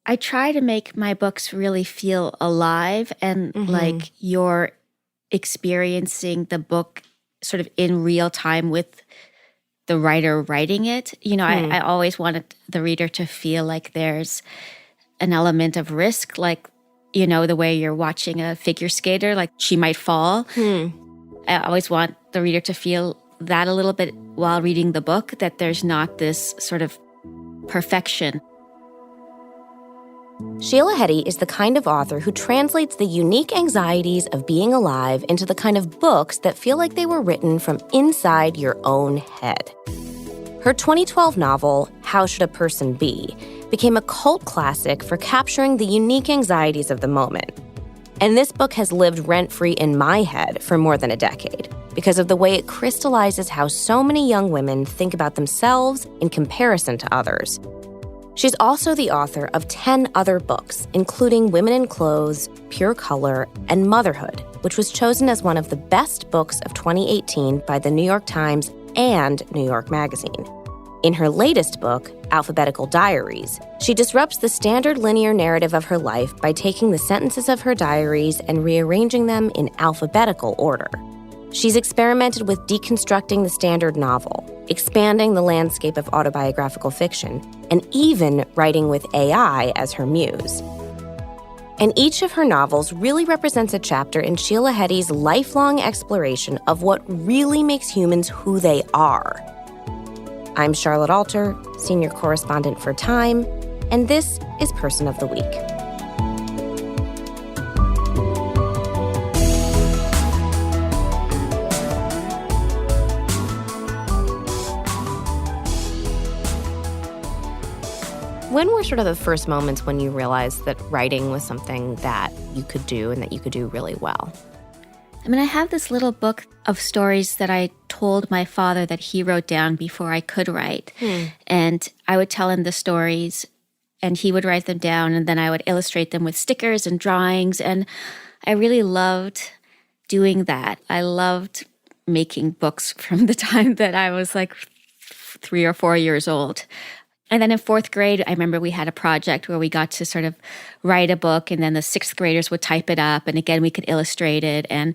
I try to make my books really feel alive and like you're experiencing the book sort of in real time with the writer writing it. I always wanted the reader to feel like there's an element of risk, like, the way you're watching a figure skater, like she might fall. I always want the reader to feel that a little bit while reading the book, that there's not this sort of perfection. Sheila Heti is the kind of author who translates the unique anxieties of being alive into the kind of books that feel like they were written from inside your own head. Her 2012 novel, How Should a Person Be?, became a cult classic for capturing the unique anxieties of the moment. And this book has lived rent-free in my head for more than a decade because of the way it crystallizes how so many young women think about themselves in comparison to others. She's also the author of 10 other books, including Women in Clothes, Pure Color, and Motherhood, which was chosen as one of the best books of 2018 by the New York Times and New York Magazine. In her latest book, Alphabetical Diaries, she disrupts the standard linear narrative of her life by taking the sentences of her diaries and rearranging them in alphabetical order. She's experimented with deconstructing the standard novel, expanding the landscape of autobiographical fiction, and even writing with AI as her muse. And each of her novels really represents a chapter in Sheila Heti's lifelong exploration of what really makes humans who they are. I'm Charlotte Alter, senior correspondent for Time, and this is Person of the Week. When were sort of the first moments when you realized that writing was something that you could do and that you could do really well? I have this little book of stories that I told my father that he wrote down before I could write. And I would tell him the stories and he would write them down, and then I would illustrate them with stickers and drawings. And I really loved doing that. I loved making books from the time that I was like 3 or 4 years old. And then in 4th grade, I remember we had a project where we got to sort of write a book, and then the 6th graders would type it up, and again, we could illustrate it. And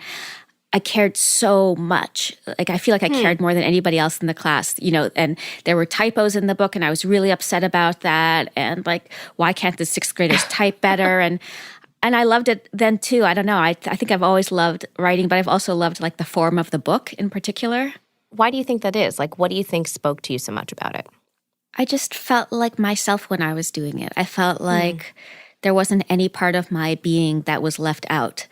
I cared so much. Like, I feel like I cared more than anybody else in the class, and there were typos in the book, and I was really upset about that. And like, why can't the 6th graders type better? And I loved it then too. I don't know. I think I've always loved writing, but I've also loved like the form of the book in particular. Why do you think that is? Like, what do you think spoke to you so much about it? I just felt like myself when I was doing it. I felt like there wasn't any part of my being that was left out.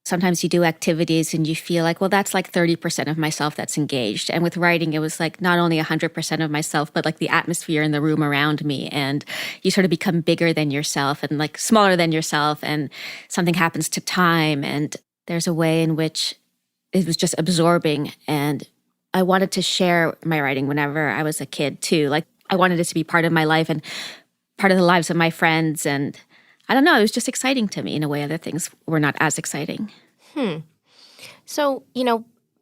Sometimes you do activities and you feel like, well, that's like 30% of myself that's engaged. And with writing, it was like not only 100% of myself, but like the atmosphere in the room around me. And you sort of become bigger than yourself and like smaller than yourself. And something happens to time. And there's a way in which it was just absorbing. And I wanted to share my writing whenever I was a kid too. Like, I wanted it to be part of my life and part of the lives of my friends. And I don't know, it was just exciting to me in a way other things were not as exciting. So,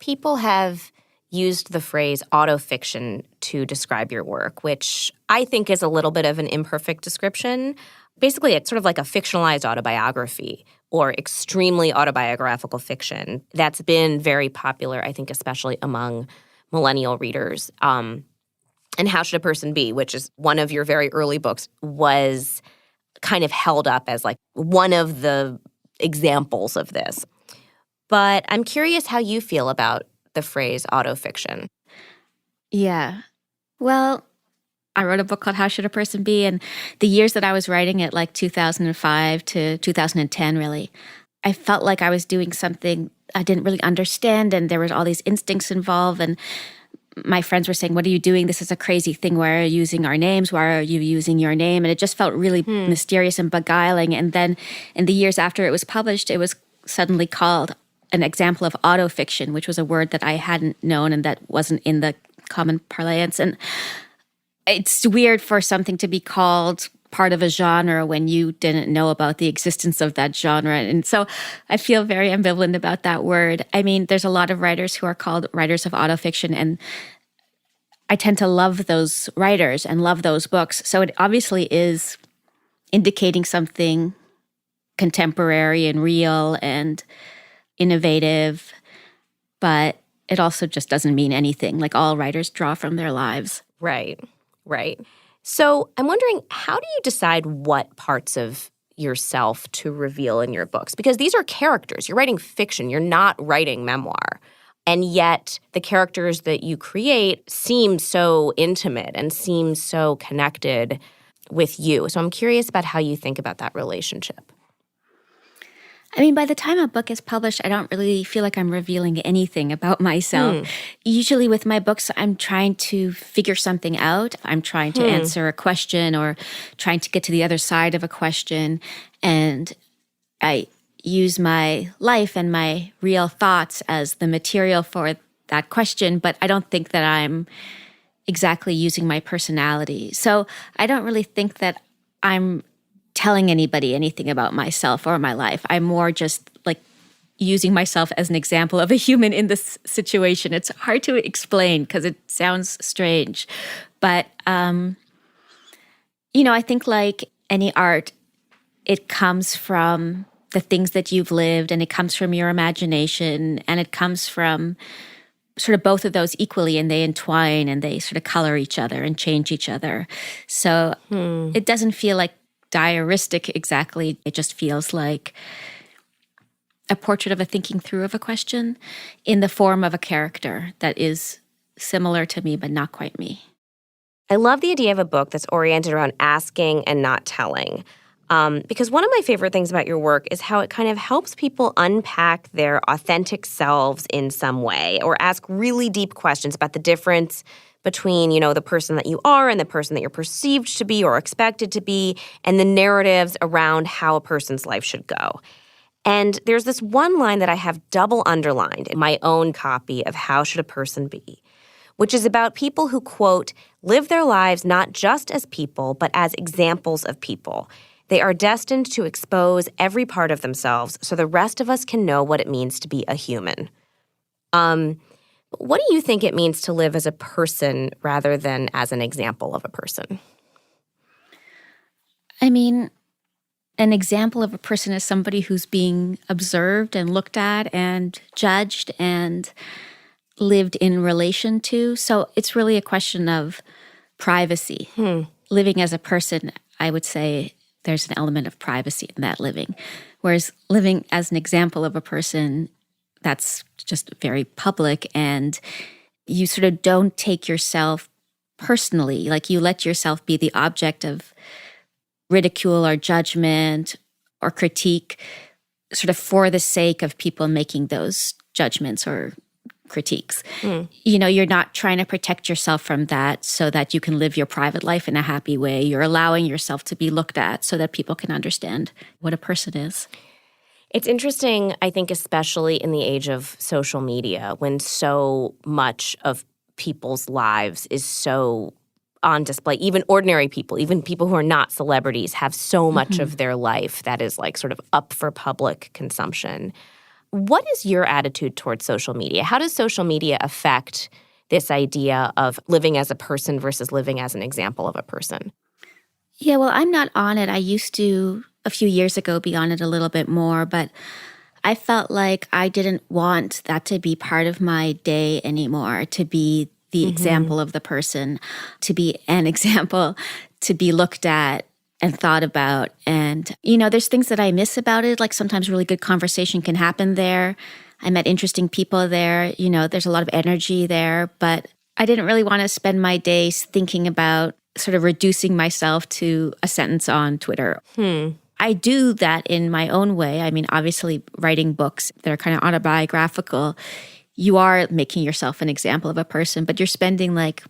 people have used the phrase autofiction to describe your work, which I think is a little bit of an imperfect description. Basically, it's sort of like a fictionalized autobiography or extremely autobiographical fiction that's been very popular, I think, especially among millennial readers. And How Should a Person Be?, which is one of your very early books, was kind of held up as like one of the examples of this. But I'm curious how you feel about the phrase autofiction. Yeah. Well, I wrote a book called How Should a Person Be? And the years that I was writing it, like 2005 to 2010, really, I felt like I was doing something I didn't really understand, and there was all these instincts involved. And my friends were saying, what are you doing? This is a crazy thing. Why are you using our names? Why are you using your name? And it just felt really mysterious and beguiling. And then in the years after it was published, it was suddenly called an example of autofiction, which was a word that I hadn't known and that wasn't in the common parlance. And it's weird for something to be called part of a genre when you didn't know about the existence of that genre. And so I feel very ambivalent about that word. I mean, there's a lot of writers who are called writers of autofiction, and I tend to love those writers and love those books. So it obviously is indicating something contemporary and real and innovative, but it also just doesn't mean anything. Like all writers draw from their lives. Right, right. So I'm wondering, how do you decide what parts of yourself to reveal in your books? Because these are characters. You're writing fiction. You're not writing memoir. And yet the characters that you create seem so intimate and seem so connected with you. So I'm curious about how you think about that relationship. I mean, by the time a book is published, I don't really feel like I'm revealing anything about myself. Usually with my books, I'm trying to figure something out. I'm trying to answer a question or trying to get to the other side of a question. And I use my life and my real thoughts as the material for that question, but I don't think that I'm exactly using my personality. So I don't really think that I'm telling anybody anything about myself or my life. I'm more just like using myself as an example of a human in this situation. It's hard to explain because it sounds strange. But, I think like any art, it comes from the things that you've lived and it comes from your imagination and it comes from sort of both of those equally, and they entwine and they sort of color each other and change each other. So it doesn't feel like diaristic exactly. It just feels like a portrait of a thinking through of a question in the form of a character that is similar to me, but not quite me. I love the idea of a book that's oriented around asking and not telling. Because one of my favorite things about your work is how it kind of helps people unpack their authentic selves in some way or ask really deep questions about the difference between, the person that you are and the person that you're perceived to be or expected to be, and the narratives around how a person's life should go. And there's this one line that I have double underlined in my own copy of How Should a Person Be, which is about people who, quote, live their lives not just as people, but as examples of people. They are destined to expose every part of themselves so the rest of us can know what it means to be a human. What do you think it means to live as a person rather than as an example of a person? I mean, an example of a person is somebody who's being observed and looked at and judged and lived in relation to. So it's really a question of privacy. Living as a person, I would say there's an element of privacy in that living. Whereas living as an example of a person, that's just very public, and you sort of don't take yourself personally. Like you let yourself be the object of ridicule or judgment or critique sort of for the sake of people making those judgments or critiques. You're not trying to protect yourself from that so that you can live your private life in a happy way. You're allowing yourself to be looked at so that people can understand what a person is. It's interesting, I think, especially in the age of social media, when so much of people's lives is so on display. Even ordinary people, even people who are not celebrities, have so much of their life that is like sort of up for public consumption. What is your attitude towards social media? How does social media affect this idea of living as a person versus living as an example of a person? Yeah, well, I'm not on it. I used to, a few years ago, be on it a little bit more, but I felt like I didn't want that to be part of my day anymore, to be the example of the person, to be an example, to be looked at and thought about. And, there's things that I miss about it. Like sometimes really good conversation can happen there. I met interesting people there. There's a lot of energy there. But I didn't really want to spend my days thinking about sort of reducing myself to a sentence on Twitter. I do that in my own way. I mean, obviously, writing books that are kind of autobiographical, you are making yourself an example of a person, but you're spending like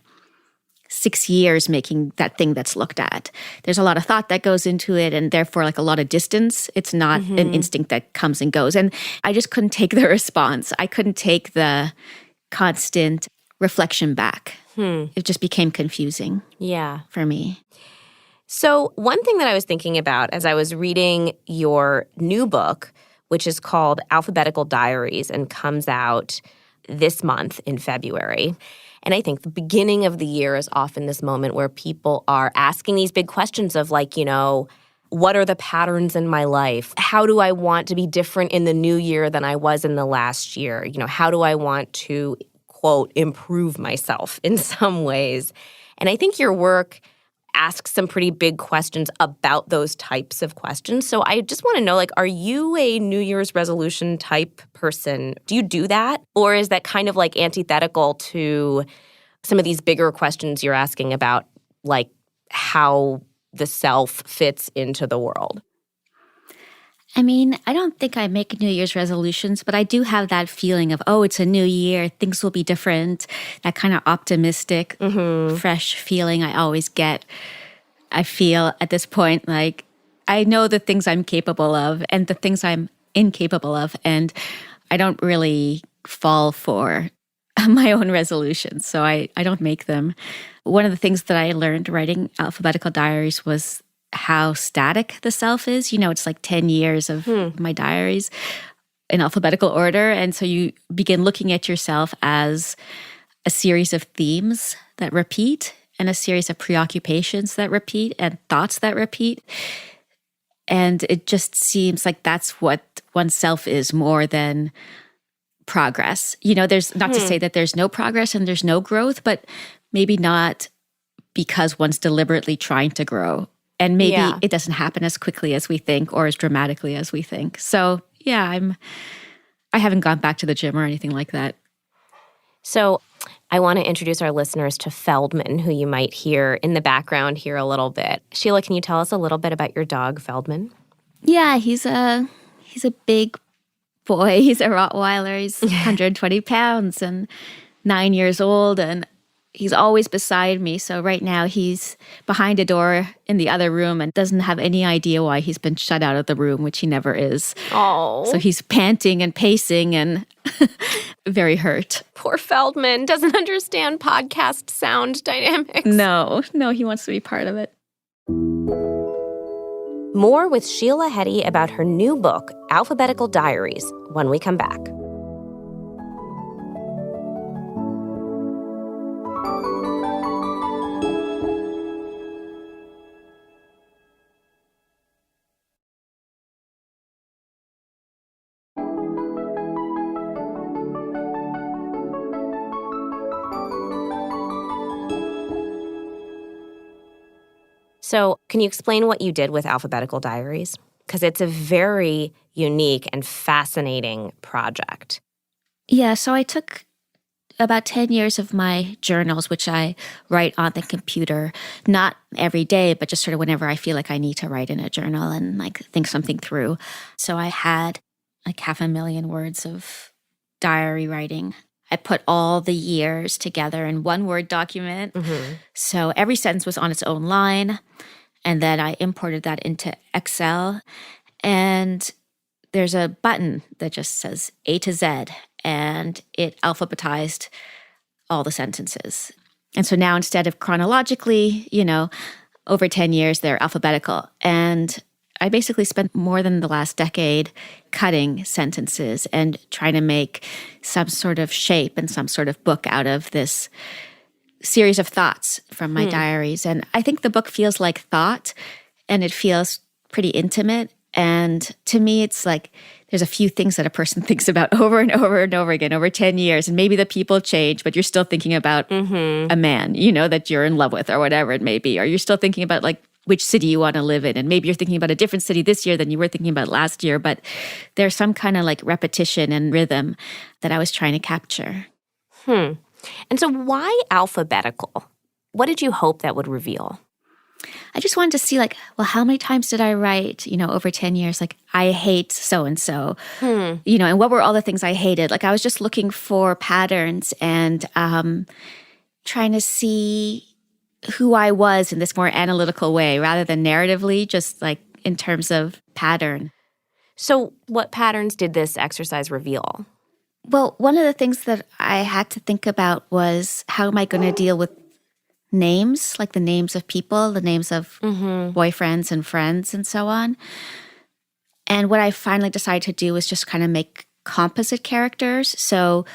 6 years making that thing that's looked at. There's a lot of thought that goes into it, and therefore like a lot of distance. It's not an instinct that comes and goes. And I just couldn't take the response. I couldn't take the constant reflection back. It just became confusing for me. So one thing that I was thinking about as I was reading your new book, which is called Alphabetical Diaries and comes out this month in February. And I think the beginning of the year is often this moment where people are asking these big questions of like, What are the patterns in my life? How do I want to be different in the new year than I was in the last year? How do I want to, quote, improve myself in some ways? And I think your work asks some pretty big questions about those types of questions. So I just want to know, are you a New Year's resolution type person? Do you do that? Or is that kind of antithetical to some of these bigger questions you're asking about, how the self fits into the world? I mean, I don't think I make New Year's resolutions, but I do have that feeling of, it's a new year, things will be different, that kind of optimistic, fresh feeling I always get. I feel at this point I know the things I'm capable of and the things I'm incapable of, and I don't really fall for my own resolutions, so I don't make them. One of the things that I learned writing Alphabetical Diaries was how static the self is. It's 10 years of my diaries in alphabetical order. And so you begin looking at yourself as a series of themes that repeat and a series of preoccupations that repeat and thoughts that repeat. And it just seems like that's what oneself is more than progress. There's not to say that there's no progress and there's no growth, but maybe not because one's deliberately trying to grow. And maybe it doesn't happen as quickly as we think or as dramatically as we think. So, I haven't gone back to the gym or anything like that. So I want to introduce our listeners to Feldman, who you might hear in the background here a little bit. Sheila, can you tell us a little bit about your dog, Feldman? Yeah, he's a big boy. He's a Rottweiler. He's 120 pounds and 9 years old, and he's always beside me. So right now he's behind a door in the other room and doesn't have any idea why he's been shut out of the room, which he never is. Oh. So he's panting and pacing and very hurt. Poor Feldman doesn't understand podcast sound dynamics. No, he wants to be part of it. More with Sheila Heti about her new book, Alphabetical Diaries, when we come back. So can you explain what you did with Alphabetical Diaries? Because it's a very unique and fascinating project. Yeah, so I took about 10 years of my journals, which I write on the computer, not every day, but just sort of whenever I feel like I need to write in a journal and think something through. So I had 500,000 words of diary writing. I put all the years together in one Word document. So every sentence was on its own line. And then I imported that into Excel. And there's a button that just says A to Z. And it alphabetized all the sentences. And so now instead of chronologically, over 10 years, they're alphabetical. And I basically spent more than the last decade cutting sentences and trying to make some sort of shape and some sort of book out of this series of thoughts from my diaries. And I think the book feels like thought, and it feels pretty intimate. And to me, it's there's a few things that a person thinks about over and over and over again over 10 years. And maybe the people change, but you're still thinking about a man, that you're in love with or whatever it may be. Or you're still thinking about which city you want to live in. And maybe you're thinking about a different city this year than you were thinking about last year. But there's some kind of repetition and rhythm that I was trying to capture. And so why alphabetical? What did you hope that would reveal? I just wanted to see how many times did I write, over 10 years, I hate so-and-so, and what were all the things I hated? I was just looking for patterns and trying to see who I was in this more analytical way rather than narratively, just in terms of pattern. So what patterns did this exercise reveal? Well, one of the things that I had to think about was how am I going to deal with names, the names of people, the names of boyfriends and friends and so on. And what I finally decided to do was just kind of make composite characters. So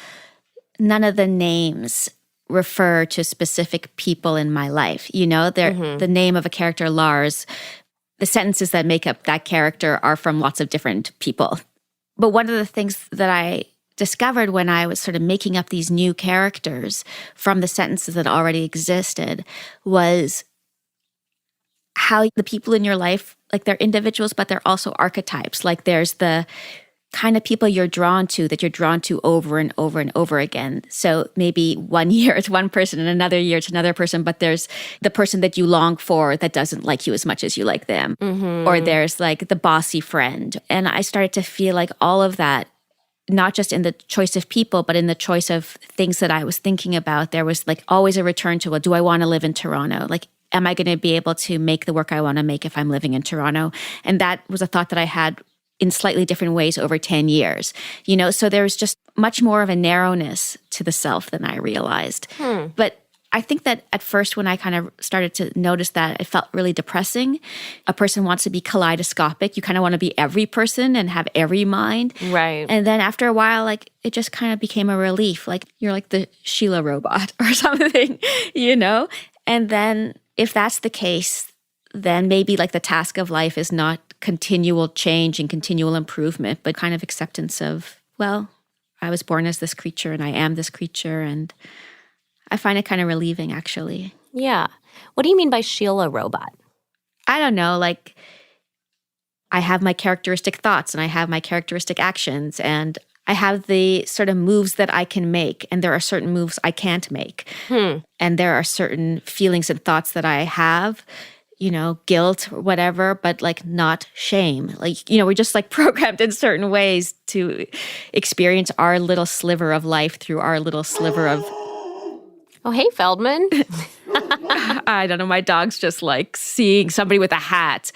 none of the names refer to specific people in my life. The name of a character, Lars, the sentences that make up that character are from lots of different people. But one of the things that I discovered when I was sort of making up these new characters from the sentences that already existed was how the people in your life, like they're individuals, but they're also archetypes. Like there's the kind of people you're drawn to that you're drawn to over and over and over again. So maybe one year it's one person and another year it's another person, but there's the person that you long for that doesn't like you as much as you like them. Mm-hmm. Or there's like the bossy friend. And I started to feel like all of that, not just in the choice of people, but in the choice of things that I was thinking about, there was like always a return to, well, do I want to live in Toronto? Like, am I going to be able to make the work I want to make if I'm living in Toronto? And that was a thought that I had in slightly different ways over 10 years, so there was just much more of a narrowness to the self than I realized. But I think that at first when I kind of started to notice that, it felt really depressing. A person wants to be kaleidoscopic. You kind of want to be every person and have every mind. Right. And then after a while, like it just kind of became a relief. Like you're like the Sheila robot or something, And then if that's the case, then maybe like the task of life is not continual change and continual improvement, but kind of acceptance of, well, I was born as this creature and I am this creature. And I find it kind of relieving, actually. Yeah. What do you mean by Sheila robot? I don't know. Like, I have my characteristic thoughts and I have my characteristic actions and I have the sort of moves that I can make. And there are certain moves I can't make. And there are certain feelings and thoughts that I have, guilt or whatever, but like not shame. Like, we're just like programmed in certain ways to experience our little sliver of life through our little sliver of... Oh, hey, Feldman. I don't know. My dog's just like seeing somebody with a hat.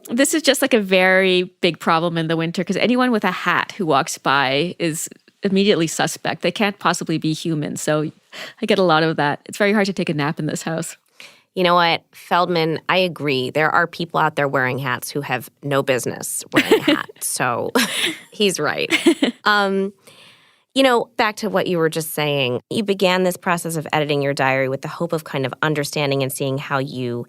This is just like a very big problem in the winter because anyone with a hat who walks by is immediately suspect. They can't possibly be human. So I get a lot of that. It's very hard to take a nap in this house. You know what, Feldman, I agree. There are people out there wearing hats who have no business wearing a hat. So he's right. Back to what you were just saying, you began this process of editing your diary with the hope of kind of understanding and seeing how you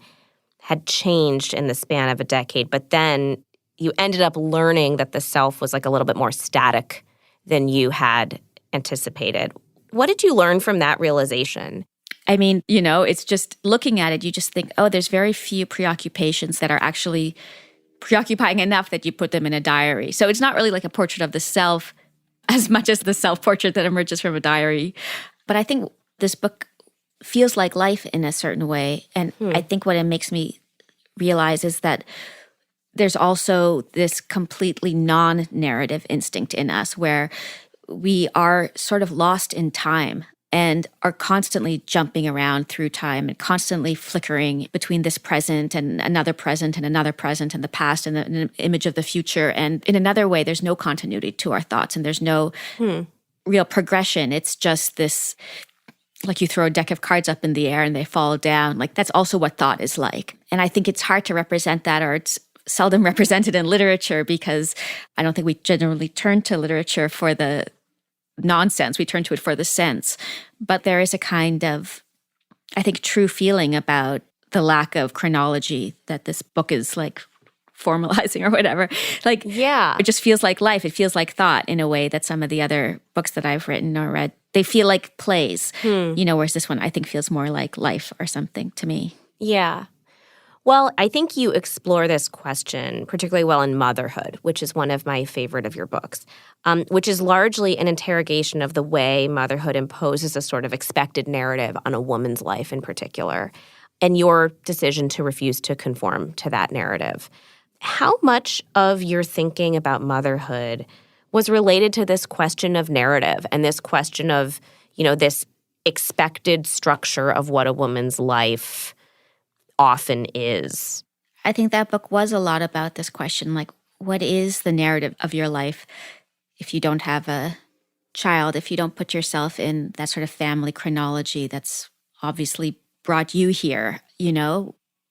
had changed in the span of a decade. But then you ended up learning that the self was like a little bit more static than you had anticipated. What did you learn from that realization? I mean, it's just looking at it, you just think, oh, there's very few preoccupations that are actually preoccupying enough that you put them in a diary. So it's not really like a portrait of the self as much as the self-portrait that emerges from a diary. But I think this book feels like life in a certain way. And I think what it makes me realize is that there's also this completely non-narrative instinct in us where we are sort of lost in time and are constantly jumping around through time and constantly flickering between this present and another present and another present and the past and an image of the future. And in another way, there's no continuity to our thoughts and there's no real progression. It's just this, like you throw a deck of cards up in the air and they fall down. Like that's also what thought is like. And I think it's hard to represent that, or it's seldom represented in literature because I don't think we generally turn to literature for the nonsense. We turn to it for the sense. But there is a kind of, I think, true feeling about the lack of chronology that this book is like formalizing or whatever. Like, yeah, it just feels like life. It feels like thought in a way that some of the other books that I've written or read, they feel like plays, whereas this one I think feels more like life or something to me. Yeah. Well, I think you explore this question particularly well in Motherhood, which is one of my favorite of your books, which is largely an interrogation of the way motherhood imposes a sort of expected narrative on a woman's life in particular, and your decision to refuse to conform to that narrative. How much of your thinking about motherhood was related to this question of narrative and this question of, this expected structure of what a woman's life often is? I think that book was a lot about this question, like, what is the narrative of your life if you don't have a child, if you don't put yourself in that sort of family chronology that's obviously brought you here,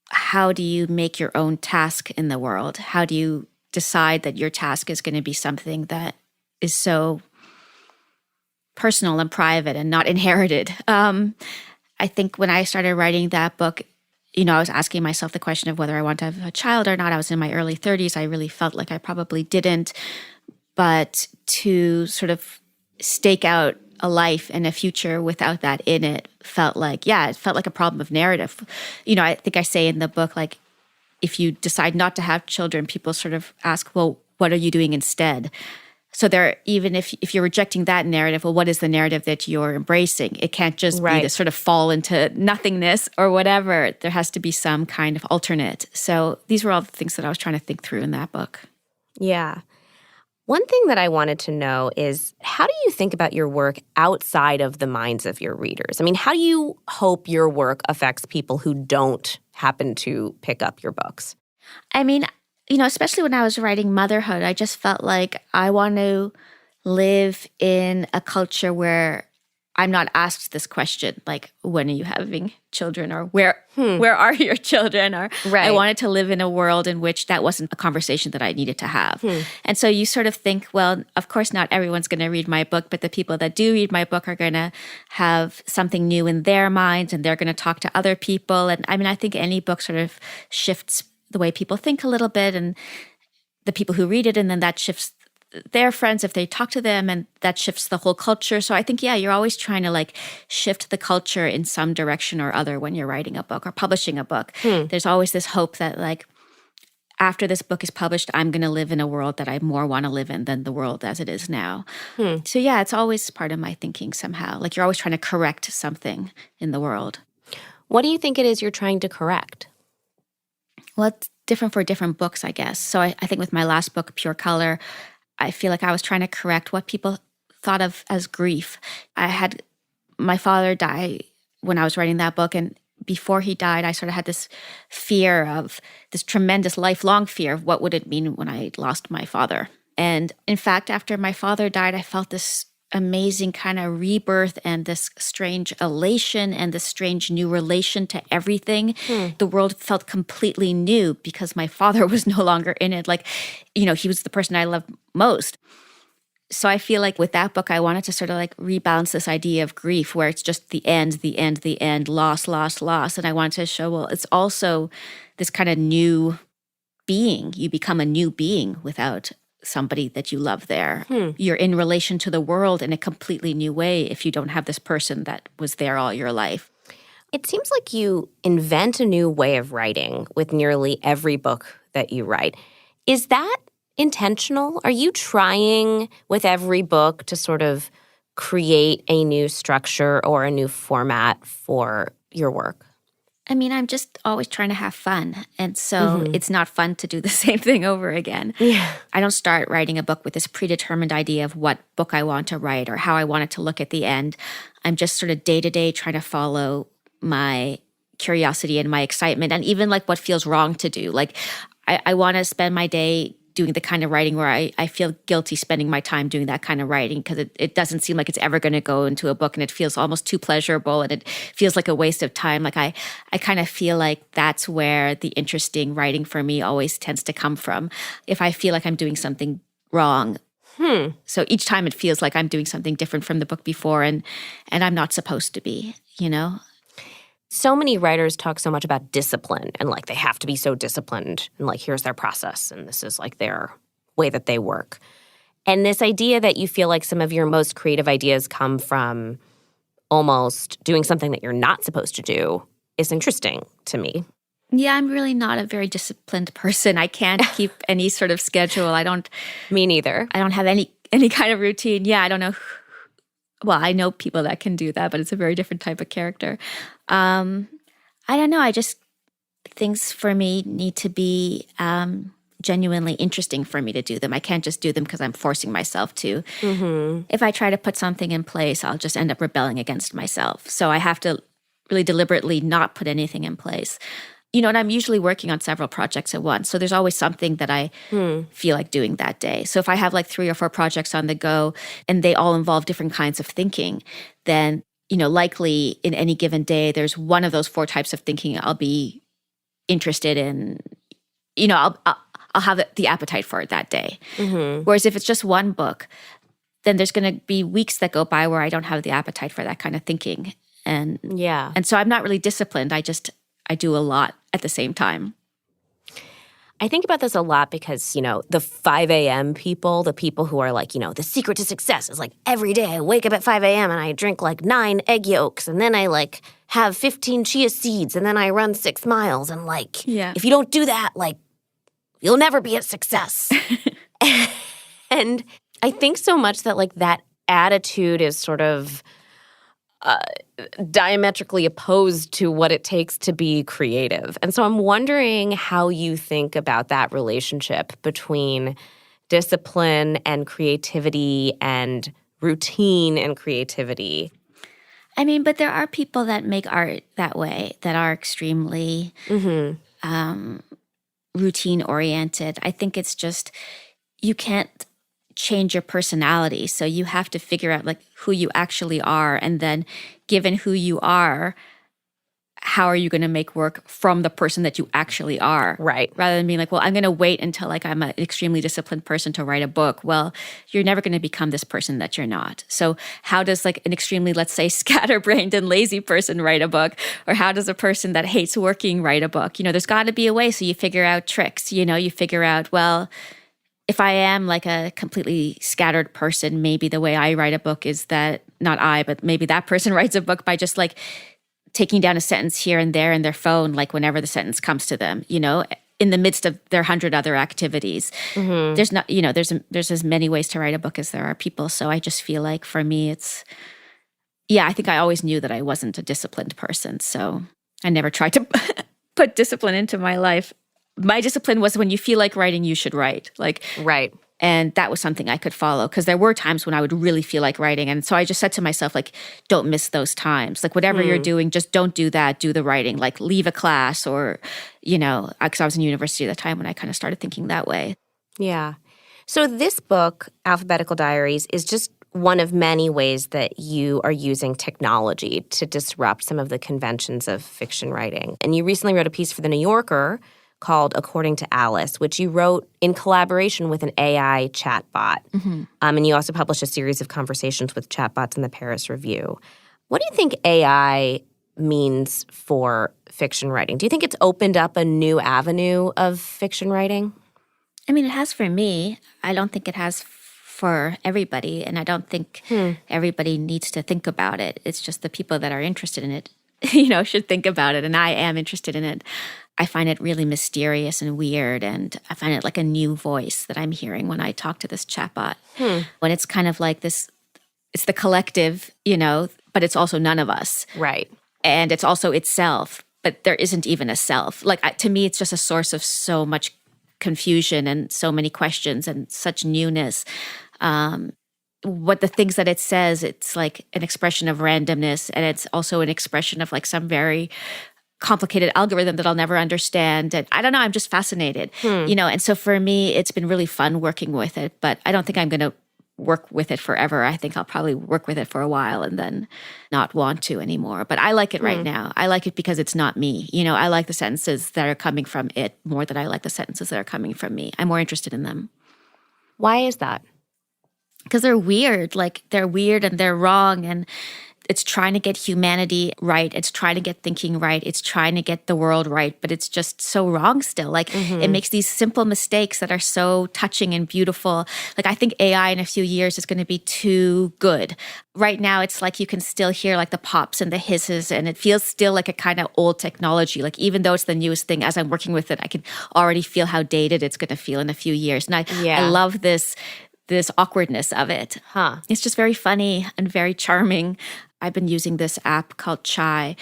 How do you make your own task in the world? How do you decide that your task is going to be something that is so personal and private and not inherited? I think when I started writing that book, I was asking myself the question of whether I want to have a child or not. I was in my early 30s. I really felt like I probably didn't. But to sort of stake out a life and a future without that in it felt like a problem of narrative. I think I say in the book, like, if you decide not to have children, people sort of ask, well, what are you doing instead? So even if you're rejecting that narrative, well, what is the narrative that you're embracing? It can't just be to sort of fall into nothingness or whatever. There has to be some kind of alternate. So these were all the things that I was trying to think through in that book. Yeah. One thing that I wanted to know is, how do you think about your work outside of the minds of your readers? I mean, how do you hope your work affects people who don't happen to pick up your books? I mean, especially when I was writing Motherhood, I just felt like I want to live in a culture where I'm not asked this question, like, when are you having children, or where are your children? Or I wanted to live in a world in which that wasn't a conversation that I needed to have. And so you sort of think, well, of course not everyone's going to read my book, but the people that do read my book are going to have something new in their minds, and they're going to talk to other people. And I mean, I think any book sort of shifts the way people think a little bit, and the people who read it, and then that shifts their friends if they talk to them, and that shifts the whole culture. So I think, you're always trying to like shift the culture in some direction or other when you're writing a book or publishing a book. There's always this hope that, like, after this book is published, I'm going to live in a world that I more want to live in than the world as it is now. So it's always part of my thinking somehow. Like, you're always trying to correct something in the world. What do you think it is you're trying to correct? Well, it's different for different books, I guess. So I think with my last book, Pure Color, I feel like I was trying to correct what people thought of as grief. I had my father die when I was writing that book, and before he died, I sort of had this fear of this tremendous lifelong fear of what would it mean when I lost my father. And in fact, after my father died, I felt this amazing kind of rebirth and this strange elation and this strange new relation to everything. The world felt completely new because my father was no longer in it. Like, he was the person I loved most. So I feel like with that book, I wanted to sort of like rebalance this idea of grief where it's just the end, loss. And I wanted to show, well, it's also this kind of new being. You become a new being without somebody that you love there. You're in relation to the world in a completely new way if you don't have this person that was there all your life. It seems like you invent a new way of writing with nearly every book that you write. Is that intentional? Are you trying with every book to sort of create a new structure or a new format for your work? I mean, I'm just always trying to have fun. And so it's not fun to do the same thing over again. Yeah. I don't start writing a book with this predetermined idea of what book I want to write or how I want it to look at the end. I'm just sort of day to day trying to follow my curiosity and my excitement, and even like what feels wrong to do. Like I want to spend my day doing the kind of writing where I feel guilty spending my time doing that kind of writing because it doesn't seem like it's ever going to go into a book, and it feels almost too pleasurable, and it feels like a waste of time. Like I kind of feel like that's where the interesting writing for me always tends to come from. If I feel like I'm doing something wrong. So each time it feels like I'm doing something different from the book before, and I'm not supposed to be, So many writers talk so much about discipline and like they have to be so disciplined and like here's their process and this is like their way that they work. And this idea that you feel like some of your most creative ideas come from almost doing something that you're not supposed to do is interesting to me. Yeah, I'm really not a very disciplined person. I can't keep any sort of schedule. Me neither. I don't have any kind of routine. Yeah, I don't know. Well, I know people that can do that, but it's a very different type of character. I don't know. Things for me need to be genuinely interesting for me to do them. I can't just do them because I'm forcing myself to. If I try to put something in place, I'll just end up rebelling against myself. So I have to really deliberately not put anything in place. And I'm usually working on several projects at once. So there's always something that I feel like doing that day. So if I have like 3 or 4 projects on the go and they all involve different kinds of thinking, then, likely in any given day, there's one of those 4 types of thinking I'll be interested in. I'll have the appetite for it that day. Whereas if it's just one book, then there's going to be weeks that go by where I don't have the appetite for that kind of thinking. And so I'm not really disciplined. I do a lot at the same time. I think about this a lot because, the 5 a.m. people, the people who are like, the secret to success is like every day I wake up at 5 a.m. and I drink like 9 egg yolks and then I like have 15 chia seeds and then I run 6 miles and like, if you don't do that, like, you'll never be a success. And I think so much that like that attitude is sort of diametrically opposed to what it takes to be creative. And so I'm wondering how you think about that relationship between discipline and creativity and routine and creativity. I mean, but there are people that make art that way, that are extremely routine-oriented. I think it's just you can't change your personality. So you have to figure out like who you actually are. And then given who you are, how are you going to make work from the person that you actually are? Right. Rather than being like, well, I'm going to wait until like I'm an extremely disciplined person to write a book. Well, you're never going to become this person that you're not. So how does like an extremely, let's say, scatterbrained and lazy person write a book? Or how does a person that hates working write a book? There's got to be a way. So you figure out tricks, you figure out, well, if I am like a completely scattered person, maybe the way I write a book is that, not I, but maybe that person writes a book by just like taking down a sentence here and there in their phone, like whenever the sentence comes to them, in the midst of their 100 other activities. Mm-hmm. There's not, there's as many ways to write a book as there are people. So I just feel like for me, I think I always knew that I wasn't a disciplined person. So I never tried to put discipline into my life. My discipline was when you feel like writing, you should write. Right. And that was something I could follow because there were times when I would really feel like writing. And so I just said to myself, like, don't miss those times. Like, whatever you're doing, just don't do that. Do the writing. Like, leave a class or, because I was in university at the time when I kind of started thinking that way. Yeah. So this book, Alphabetical Diaries, is just one of many ways that you are using technology to disrupt some of the conventions of fiction writing. And you recently wrote a piece for The New Yorker called According to Alice, which you wrote in collaboration with an AI chatbot. Mm-hmm. And you also published a series of conversations with chatbots in the Paris Review. What do you think AI means for fiction writing? Do you think it's opened up a new avenue of fiction writing? I mean, it has for me. I don't think it has for everybody, and I don't think everybody needs to think about it. It's just the people that are interested in it, should think about it, and I am interested in it. I find it really mysterious and weird, and I find it like a new voice that I'm hearing when I talk to this chatbot. When it's kind of like this, it's the collective, but it's also none of us. Right. And it's also itself, but there isn't even a self. Like, to me, it's just a source of so much confusion and so many questions and such newness. What the things that it says, it's like an expression of randomness, and it's also an expression of like some very complicated algorithm that I'll never understand. And I don't know, I'm just fascinated, and so for me, it's been really fun working with it, but I don't think I'm going to work with it forever. I think I'll probably work with it for a while and then not want to anymore. But I like it right now. I like it because it's not me. I like the sentences that are coming from it more than I like the sentences that are coming from me. I'm more interested in them. Why is that? Because they're weird. Like, they're weird and they're wrong, and it's trying to get humanity right. It's trying to get thinking right. It's trying to get the world right, but it's just so wrong still. Like, it makes these simple mistakes that are so touching and beautiful. Like, I think AI in a few years is going to be too good. Right now, it's like you can still hear like the pops and the hisses, and it feels still like a kind of old technology. Like, even though it's the newest thing, as I'm working with it, I can already feel how dated it's going to feel in a few years. And I love this awkwardness of it. It's just very funny and very charming. I've been using this app called Chai,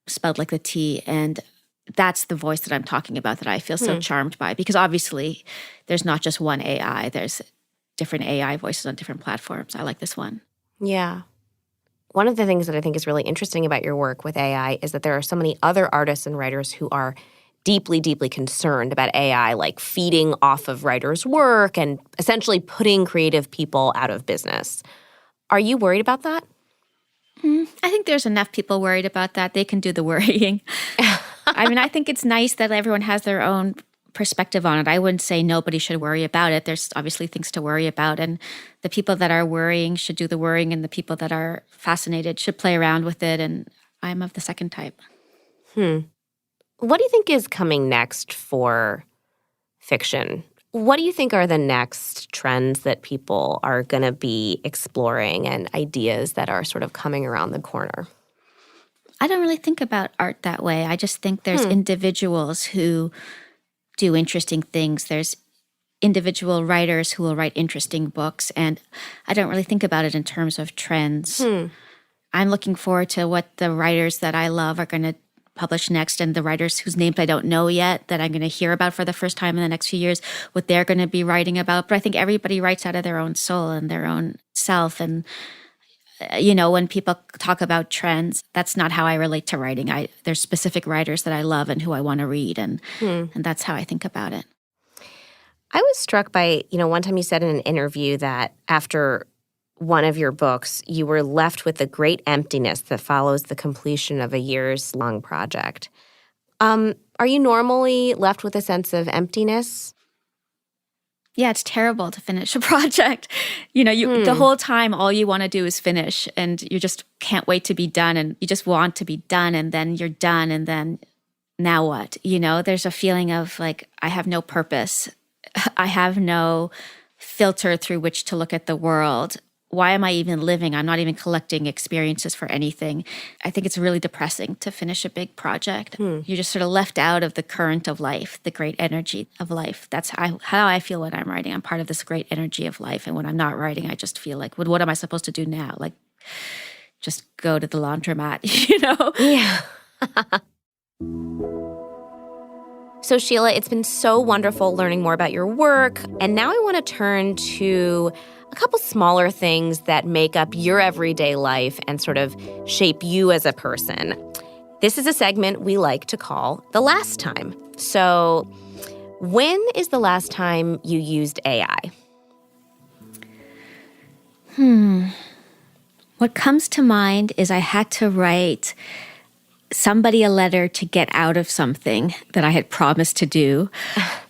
spelled like the T, and that's the voice that I'm talking about that I feel so charmed by, because obviously there's not just one AI. There's different AI voices on different platforms. I like this one. Yeah. One of the things that I think is really interesting about your work with AI is that there are so many other artists and writers who are deeply, deeply concerned about AI, like feeding off of writers' work and essentially putting creative people out of business. Are you worried about that? I think there's enough people worried about that. They can do the worrying. I mean, I think it's nice that everyone has their own perspective on it. I wouldn't say nobody should worry about it. There's obviously things to worry about, and the people that are worrying should do the worrying, and the people that are fascinated should play around with it, and I'm of the second type. What do you think is coming next for fiction? What do you think are the next trends that people are going to be exploring and ideas that are sort of coming around the corner? I don't really think about art that way. I just think there's individuals who do interesting things. There's individual writers who will write interesting books, and I don't really think about it in terms of trends. I'm looking forward to what the writers that I love are going to publish next, and the writers whose names I don't know yet that I'm going to hear about for the first time in the next few years, what they're going to be writing about. But I think everybody writes out of their own soul and their own self. And, when people talk about trends, that's not how I relate to writing. There's specific writers that I love and who I want to read, and that's how I think about it. I was struck by, one time you said in an interview that after one of your books, you were left with the great emptiness that follows the completion of a years-long project. Are you normally left with a sense of emptiness? Yeah, it's terrible to finish a project. The whole time, all you want to do is finish, and you just can't wait to be done, and you just want to be done, and then you're done, and then now what? There's a feeling of like, I have no purpose. I have no filter through which to look at the world. Why am I even living? I'm not even collecting experiences for anything. I think it's really depressing to finish a big project. You're just sort of left out of the current of life, the great energy of life. That's how I feel when I'm writing. I'm part of this great energy of life. And when I'm not writing, I just feel like, what am I supposed to do now? Like, just go to the laundromat, Yeah. So, Sheila, it's been so wonderful learning more about your work. And now I want to turn to a couple smaller things that make up your everyday life and sort of shape you as a person. This is a segment we like to call The Last Time. So, when is the last time you used AI? What comes to mind is I had to write somebody a letter to get out of something that I had promised to do.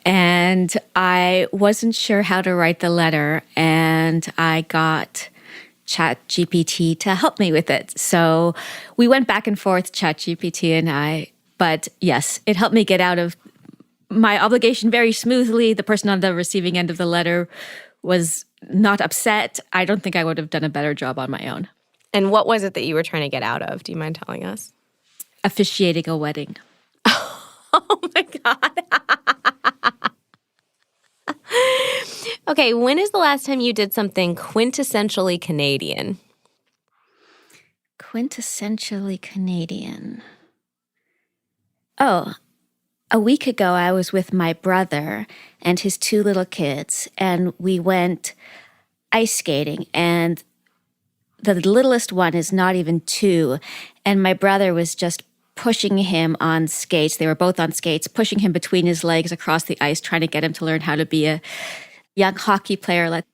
And I wasn't sure how to write the letter, and I got ChatGPT to help me with it. So we went back and forth, ChatGPT and I. But yes, it helped me get out of my obligation very smoothly. The person on the receiving end of the letter was not upset. I don't think I would have done a better job on my own. And what was it that you were trying to get out of? Do you mind telling us? Officiating a wedding. Oh, my God. Okay, when is the last time you did something quintessentially Canadian? Quintessentially Canadian. Oh, a week ago I was with my brother and his two little kids, and we went ice skating, and the littlest one is not even 2, and my brother was just pushing him on skates. They were both on skates, pushing him between his legs across the ice, trying to get him to learn how to be a young hockey player. Like,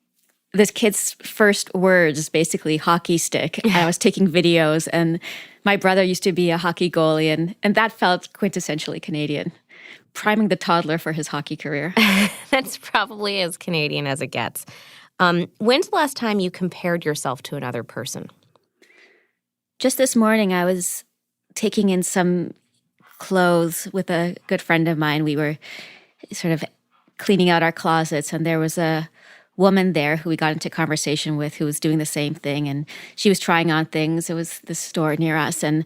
this kid's first words is basically hockey stick. And I was taking videos, and my brother used to be a hockey goalie, and that felt quintessentially Canadian, priming the toddler for his hockey career. That's probably as Canadian as it gets. When's the last time you compared yourself to another person? Just this morning, I was taking in some clothes with a good friend of mine. We were sort of cleaning out our closets, and there was a woman there who we got into conversation with who was doing the same thing, and she was trying on things. It was this store near us, and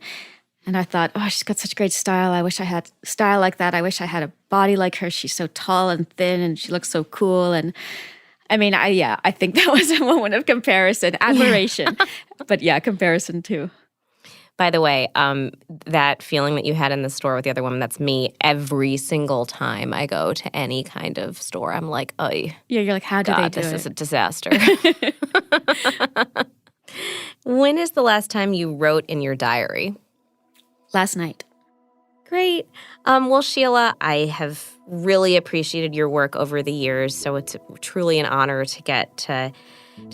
I thought, oh, she's got such great style. I wish I had style like that. I wish I had a body like her. She's so tall and thin, and she looks so cool. And I mean, I think that was a moment of comparison, admiration, but yeah, comparison too. By the way, that feeling that you had in the store with the other woman, that's me every single time I go to any kind of store. I'm like, oh, yeah, you're like, how do they do this it? is a disaster. When is the last time you wrote in your diary? Last night. Great. Well, Sheila, I have really appreciated your work over the years, so it's truly an honor to get to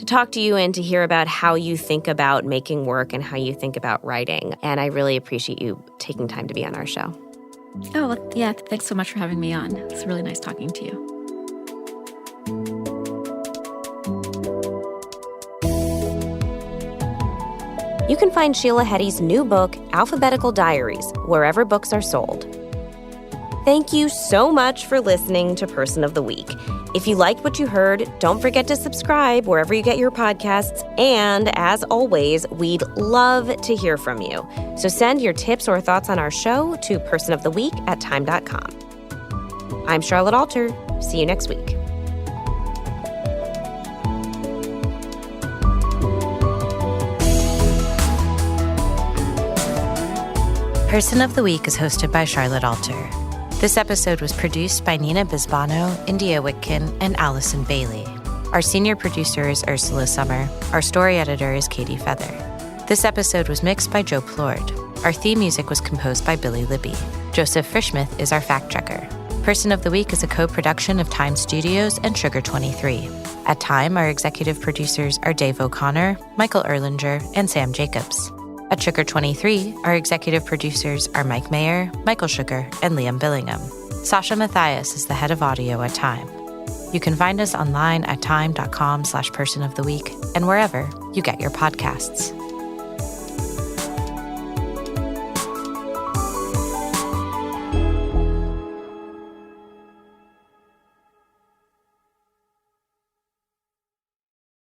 talk to you and to hear about how you think about making work and how you think about writing. And I really appreciate you taking time to be on our show. Oh, well, yeah, thanks so much for having me on. It's really nice talking to you. You can find Sheila Heti's new book, Alphabetical Diaries, wherever books are sold. Thank you so much for listening to Person of the Week. If you liked what you heard, don't forget to subscribe wherever you get your podcasts. And as always, we'd love to hear from you. So send your tips or thoughts on our show to personoftheweek@time.com. I'm Charlotte Alter. See you next week. Person of the Week is hosted by Charlotte Alter. This episode was produced by Nina Bisbano, India Whitkin, and Allison Bailey. Our senior producer is Ursula Summer. Our story editor is Katie Feather. This episode was mixed by Joe Plord. Our theme music was composed by Billy Libby. Joseph Frischmuth is our fact-checker. Person of the Week is a co-production of Time Studios and Sugar 23. At Time, our executive producers are Dave O'Connor, Michael Erlinger, and Sam Jacobs. At Sugar 23, our executive producers are Mike Mayer, Michael Sugar, and Liam Billingham. Sasha Matthias is the head of audio at Time. You can find us online at time.com/personoftheweek and wherever you get your podcasts.